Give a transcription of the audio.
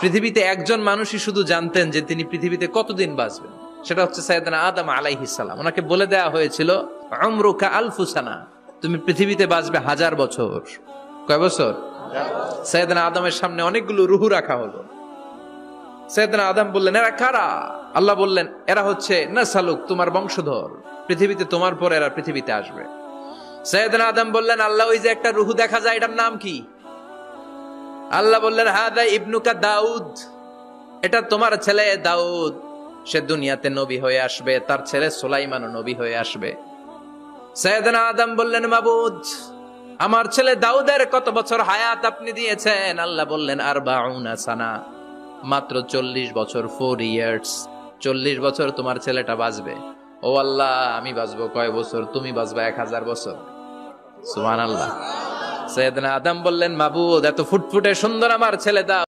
পৃথিবীতে একজন মানুষই শুধু জানতেন যে তিনি পৃথিবীতে কতদিন বাঁচবেন, সেটা হচ্ছে সাইয়েদনা আদম আলাইহিস সালাম। ওনাকে বলে দেয়া হয়েছিল উমরুকা আলফু সানা, তুমি পৃথিবীতে বাঁচবে 1000 বছর। কয় বছর? সাইয়েদনা আদমের সামনে অনেকগুলো রুহু রাখা হলো। সাইয়েদনা আদম বললেন, এরা কারা? আল্লাহ বললেন, এরা হচ্ছে নাসালুক, তোমার বংশধর, পৃথিবীতে তোমার পর এরা পৃথিবীতে আসবে। সাইয়েদনা আদম বললেন, আল্লাহ ওই যে একটা রুহু দেখা যায়, এটার নাম কি? আল্লাহ বললেন, হাদা ইবনুকা দাউদ, এটা তোমার ছেলে দাউদ, সে দুনিয়াতে নবী হয়ে আসবে, তার ছেলে সুলাইমানও নবী হয়ে আসবে। সাইয়েদনা আদম বললেন, মাবুদ, আমার ছেলে দাউদের কত বছর হায়াত আপনি দিয়েছেন? আল্লাহ বললেন, 40 সানা, মাত্র 40 বছর, 4 ইয়ার্স। 40 বছর তোমার ছেলেটা বাঁচবে। ও আল্লাহ, আমি বাঁচবো কয় বছর? তুমি বাঁচবা 1000 বছর। সুবহানাল্লাহ। সাইয়েদনা আদম বললেন, মাবুদ, এত ফুটফুটে সুন্দর আমার ছেলে দাও।